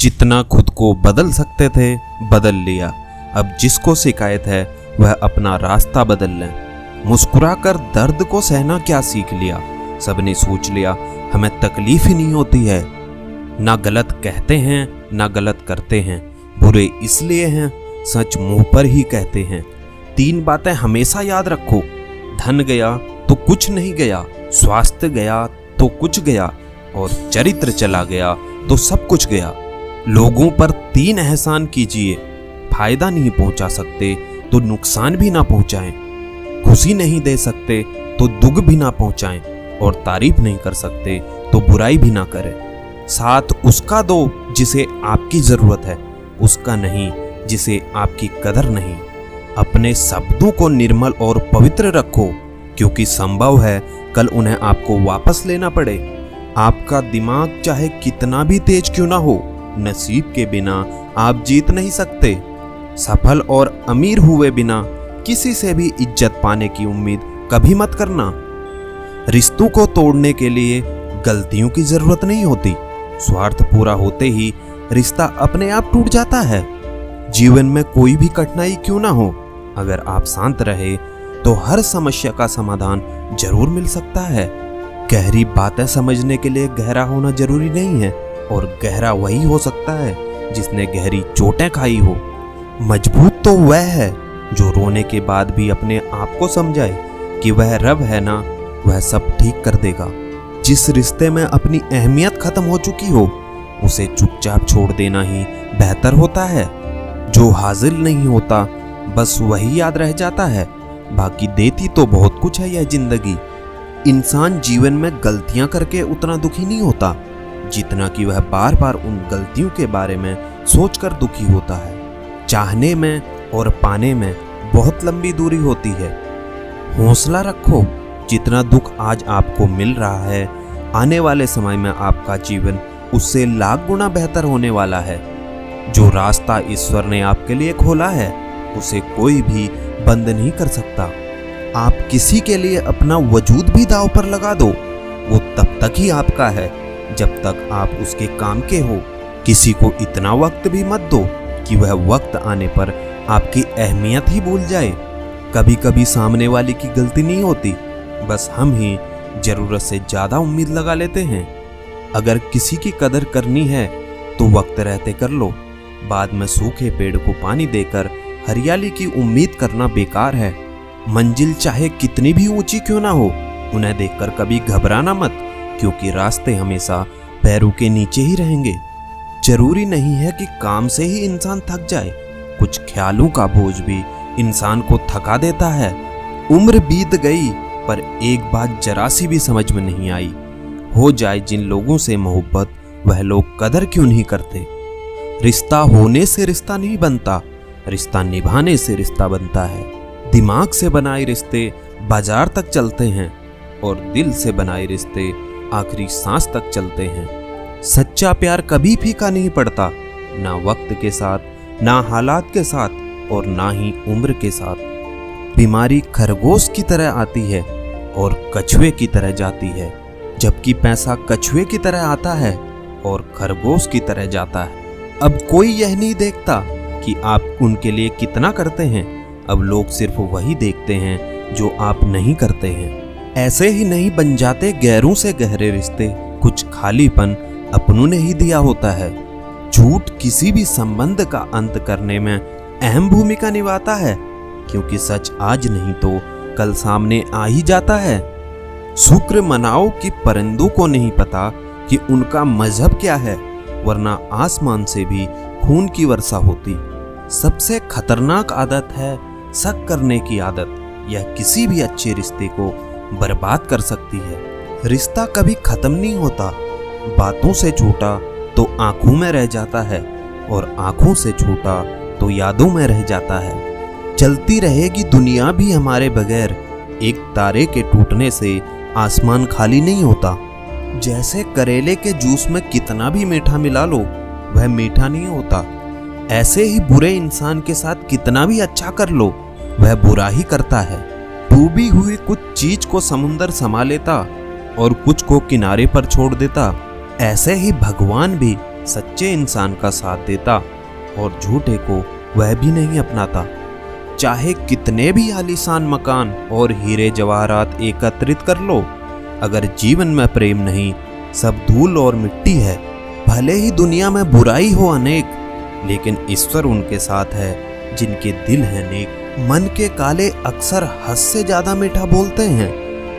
जितना खुद को बदल सकते थे बदल लिया। अब जिसको शिकायत है वह अपना रास्ता बदल लें। मुस्कुराकर दर्द को सहना क्या सीख लिया। सबने सोच लिया हमें तकलीफ ही नहीं होती है। ना गलत कहते हैं ना गलत करते हैं, बुरे इसलिए हैं सच मुंह पर ही कहते हैं। 3 बातें हमेशा याद रखो, धन गया तो कुछ नहीं गया, स्वास्थ्य गया तो कुछ गया, और चरित्र चला गया तो सब कुछ गया। लोगों पर 3 एहसान कीजिए, फायदा नहीं पहुंचा सकते तो नुकसान भी ना पहुंचाएं, खुशी नहीं दे सकते तो दुख भी ना पहुंचाएं, और तारीफ नहीं कर सकते तो बुराई भी ना करें। साथ उसका दो जिसे आपकी जरूरत है, उसका नहीं जिसे आपकी कदर नहीं। अपने शब्दों को निर्मल और पवित्र रखो, क्योंकि संभव है कल उन्हें आपको वापस लेना पड़े। आपका दिमाग चाहे कितना भी तेज क्यों ना हो, नसीब के बिना आप जीत नहीं सकते। सफल और अमीर हुए बिना किसी से भी इज्जत पाने की उम्मीद कभी मत करना। रिश्तों को तोड़ने के लिए गलतियों की जरूरत नहीं होती, स्वार्थ पूरा होते ही रिश्ता अपने आप टूट जाता है। जीवन में कोई भी कठिनाई क्यों ना हो, अगर आप शांत रहे तो हर समस्या का समाधान जरूर मिल सकता है। गहरी बातें समझने के लिए गहरा होना जरूरी नहीं है, और गहरा वही हो सकता है जिसने गहरी चोटें खाई हो। मजबूत तो वह है जो रोने के बाद भी अपने आप को समझाए कि वह रब है ना, वह सब ठीक कर देगा। जिस रिश्ते में अपनी अहमियत खत्म हो चुकी हो उसे चुपचाप छोड़ देना ही बेहतर होता है। जो हाजिर नहीं होता बस वही याद रह जाता है, बाकी देती तो बहुत कुछ है यह जिंदगी। इंसान जीवन में गलतियां करके उतना दुखी नहीं होता जितना कि वह बार बार उन गलतियों के बारे में सोचकर दुखी होता है। चाहने में और पाने में बहुत लंबी दूरी होती है। हौसला रखो, जितना दुख आज आपको मिल रहा है आने वाले समय में आपका जीवन उससे लाख गुना बेहतर होने वाला है। जो रास्ता ईश्वर ने आपके लिए खोला है उसे कोई भी बंद नहीं कर सकता। आप किसी के लिए अपना वजूद भी दांव पर लगा दो, वो तब तक ही आपका है जब तक आप उसके काम के हो। किसी को इतना वक्त भी मत दो कि वह वक्त आने पर आपकी अहमियत ही भूल जाए। कभी कभी सामने वाले की गलती नहीं होती, बस हम ही जरूरत से ज्यादा उम्मीद लगा लेते हैं। अगर किसी की कदर करनी है तो वक्त रहते कर लो, बाद में सूखे पेड़ को पानी देकर हरियाली की उम्मीद करना बेकार है। मंजिल चाहे कितनी भी ऊंची क्यों ना हो, उन्हें देखकर कभी घबराना मत, क्योंकि रास्ते हमेशा पैरों के नीचे ही रहेंगे। जरूरी नहीं है कि काम से ही इंसान थक जाए, कुछ ख्यालों का बोझ भी इंसान को थका देता है। उम्र बीत गई पर एक बात जरा सी भी समझ में नहीं आई, हो जाए जिन लोगों से मोहब्बत वह लोग कदर क्यों नहीं करते। रिश्ता होने से रिश्ता नहीं बनता, रिश्ता निभाने से रिश्ता बनता है। दिमाग से बनाए रिश्ते बाजार तक चलते हैं, और दिल से बनाए रिश्ते आखिरी सांस तक चलते हैं। सच्चा प्यार कभी फीका नहीं पड़ता, ना वक्त के साथ, ना हालात के साथ, और ना ही उम्र के साथ। बीमारी खरगोश की तरह आती है और कछुए की तरह जाती है, जबकि पैसा कछुए की तरह आता है और खरगोश की तरह जाता है। अब कोई यह नहीं देखता कि आप उनके लिए कितना करते हैं, अब लोग सिर्फ वही देखते हैं जो आप नहीं करते हैं। ऐसे ही नहीं बन जाते गैरों से गहरे रिश्ते, कुछ खालीपन अपनों ने ही दिया होता है। झूठ किसी भी संबंध का अंत करने में अहम भूमिका निभाता है, क्योंकि सच आज नहीं तो कल सामने आ ही जाता है। शुक्र मनाओ कि परिंदों को नहीं पता कि उनका मजहब क्या है, वरना आसमान से भी खून की वर्षा होती। सबसे खतरनाक आदत है शक करने की आदत, यह किसी भी अच्छे रिश्ते को बर्बाद कर सकती है। रिश्ता कभी खत्म नहीं होता, बातों से छोटा तो आंखों में रह जाता है, और आंखों से छोटा तो यादों में रह जाता है। चलती रहेगी दुनिया भी हमारे बगैर, एक तारे के टूटने से आसमान खाली नहीं होता। जैसे करेले के जूस में कितना भी मीठा मिला लो वह मीठा नहीं होता, ऐसे ही बुरे इंसान के साथ कितना भी अच्छा कर लो वह बुरा ही करता है। डूबी हुई कुछ चीज को समुंदर समा लेता और कुछ को किनारे पर छोड़ देता, ऐसे ही भगवान भी सच्चे इंसान का साथ देता और झूठे को वह भी नहीं अपनाता। चाहे कितने भी आलीशान मकान और हीरे जवाहरात एकत्रित कर लो, अगर जीवन में प्रेम नहीं, सब धूल और मिट्टी है। भले ही दुनिया में बुराई हो अनेक, लेकिन ईश्वर उनके साथ है जिनके दिल है नेक। मन के काले अक्सर हंस से ज्यादा मीठा बोलते हैं,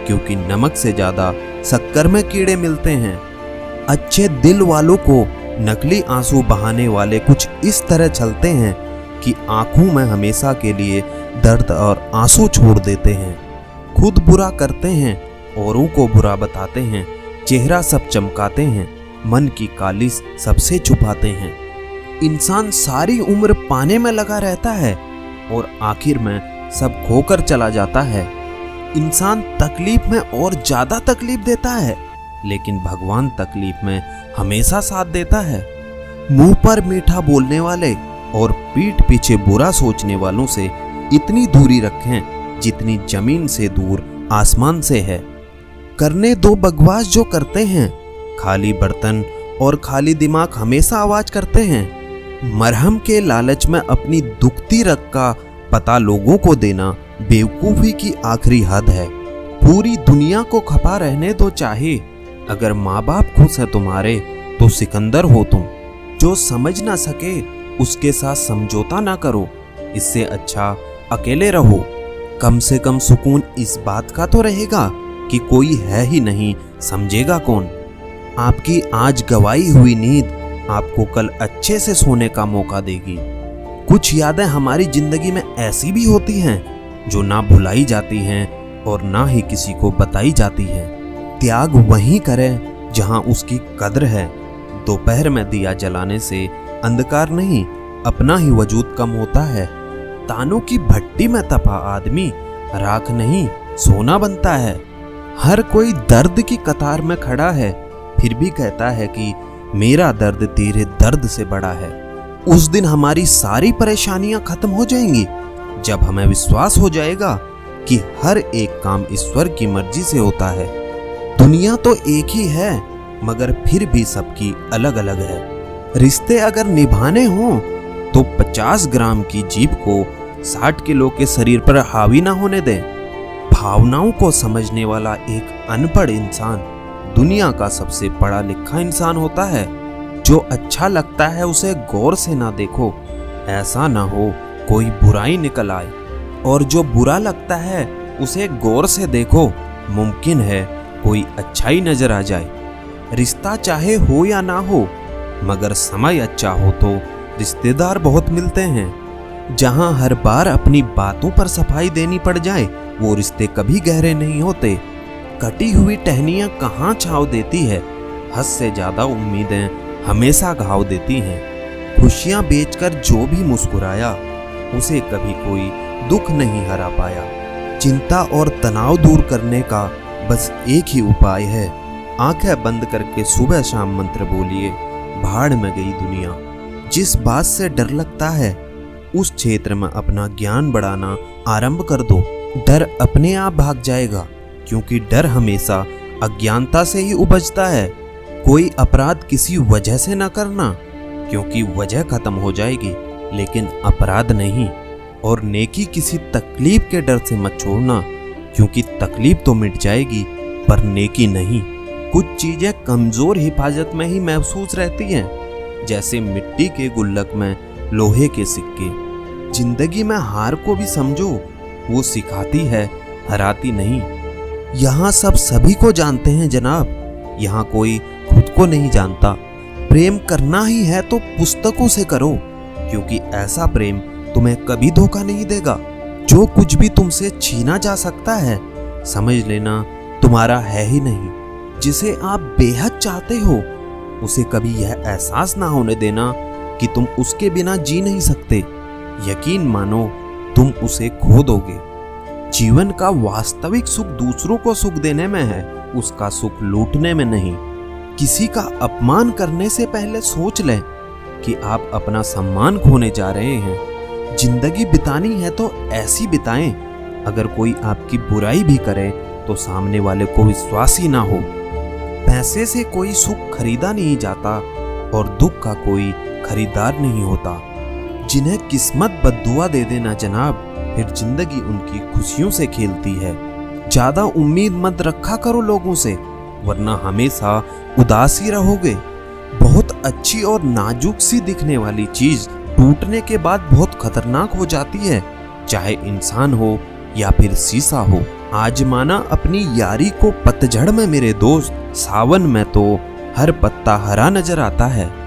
क्योंकि नमक से ज्यादा शक्कर में कीड़े मिलते हैं। अच्छे दिल वालों को नकली आंसू बहाने वाले कुछ इस तरह चलते हैं कि आंखों में हमेशा के लिए दर्द और आंसू छोड़ देते हैं। खुद बुरा करते हैं, औरों को बुरा बताते हैं, चेहरा सब चमकाते हैं, मन की कालिस सबसे छुपाते हैं। इंसान सारी उम्र पाने में लगा रहता है और आखिर में सब खोकर चला जाता है। इंसान तकलीफ में और ज्यादा तकलीफ देता है, लेकिन भगवान तकलीफ में हमेशा साथ देता है। मुंह पर मीठा बोलने वाले और पीठ पीछे बुरा सोचने वालों से इतनी दूरी रखें जितनी जमीन से दूर आसमान से है। करने दो बकवास जो करते हैं, खाली बर्तन और खाली दिमाग हमेशा आवाज करते हैं। मरहम के लालच में अपनी दुखती रग का पता लोगों को देना बेवकूफी की आखिरी हद है। पूरी दुनिया को खपा रहने दो चाहे, अगर माँ बाप खुश है तुम्हारे तो सिकंदर हो तुम। जो समझ ना सके उसके साथ समझौता ना करो, इससे अच्छा अकेले रहो। कम से कम सुकून इस बात का तो रहेगा कि कोई है ही नहीं, समझेगा कौन। आपकी आज गवाई हुई नींद आपको कल अच्छे से सोने का मौका देगी। कुछ यादें हमारी जिंदगी में ऐसी भी होती हैं जो ना भुलाई जाती हैं और ना ही किसी को बताई जाती हैं। त्याग वहीं करें जहां उसकी कद्र है। दोपहर में दिया जलाने से अंधकार नहीं, अपना ही वजूद कम होता है। तानों की भट्टी में तपा आदमी राख नहीं, सोना बनता है। हर कोई दर्द की कतार में खड़ा है, फिर भी कहता है कि मेरा दर्द तेरे दर्द से बड़ा है। उस दिन हमारी सारी परेशानियां खत्म हो जाएंगी जब हमें विश्वास हो जाएगा कि हर एक काम ईश्वर की मर्जी से होता है। दुनिया तो एक ही है, मगर फिर भी सबकी अलग अलग है। रिश्ते अगर निभाने हों तो 50 ग्राम की जीभ को 60 किलो के शरीर पर हावी ना होने दें। भावनाओं को समझने वाला एक अनपढ़ इंसान दुनिया का सबसे पढ़ा लिखा इंसान होता है। जो अच्छा लगता है उसे गौर से ना देखो, ऐसा ना हो कोई बुराई निकल आए, और जो बुरा लगता है उसे गौर से देखो, मुमकिन है कोई अच्छाई नजर आ जाए। रिश्ता चाहे हो या ना हो, मगर समय अच्छा हो तो रिश्तेदार बहुत मिलते हैं। जहां हर बार अपनी बातों पर सफाई देनी पड़ जाए, वो रिश्ते कभी गहरे नहीं होते। कटी हुई टहनियां कहाँ छांव देती है, हद से ज्यादा उम्मीदें हमेशा घाव देती हैं। खुशियां बेचकर जो भी मुस्कुराया, उसे कभी कोई दुख नहीं हरा पाया। चिंता और तनाव दूर करने का बस एक ही उपाय है, आंखें बंद करके सुबह शाम मंत्र बोलिए, भाड़ में गई दुनिया। जिस बात से डर लगता है उस क्षेत्र में अपना ज्ञान बढ़ाना आरंभ कर दो। डर अपने आप भाग जाएगा, क्योंकि डर हमेशा अज्ञानता से ही उपजता है। कोई अपराध किसी वजह से न करना, क्योंकि वजह खत्म हो जाएगी, लेकिन अपराध नहीं। और नेकी किसी तकलीफ के डर से मत छोड़ना, क्योंकि तकलीफ तो मिट जाएगी पर नेकी नहीं। कुछ चीजें कमजोर हिफाजत में ही महसूस रहती हैं, जैसे मिट्टी के गुल्लक में लोहे के सिक्के। जिंदगी में हार को भी समझो, वो सिखाती है, हराती नहीं। यहाँ सब सभी को जानते हैं जनाब, यहाँ कोई खुद को नहीं जानता। प्रेम करना ही है तो पुस्तकों से करो, क्योंकि ऐसा प्रेम तुम्हें कभी धोखा नहीं देगा। जो कुछ भी तुमसे छीना जा सकता है, समझ लेना तुम्हारा है ही नहीं। जिसे आप बेहद चाहते हो, उसे कभी यह एहसास ना होने देना कि तुम उसके बिना जी नहीं सकते। यकीन मानो तुम उसे खो दोगे। जीवन का वास्तविक सुख दूसरों को सुख देने में है, उसका सुख लूटने में नहीं। किसी का अपमान करने से पहले सोच लें कि आप अपना सम्मान खोने जा रहे हैं। जिंदगी बितानी है तो ऐसी बिताएं, अगर कोई आपकी बुराई भी करे तो सामने वाले को विश्वास ही ना हो। पैसे से कोई सुख खरीदा नहीं जाता और दुख का कोई खरीदार नहीं होता। जिन्हें किस्मत बद्दुआ दे देना जनाब, फिर जिंदगी उनकी खुशियों से खेलती है। ज्यादा उम्मीद मत रखा करो लोगों से, वरना हमेशा उदास ही रहोगे। बहुत अच्छी और नाजुक सी दिखने वाली चीज टूटने के बाद बहुत खतरनाक हो जाती है, चाहे इंसान हो या फिर शीशा हो। आजमाना अपनी यारी को पतझड़ में मेरे दोस्त, सावन में तो हर पत्ता हरा नजर आता है।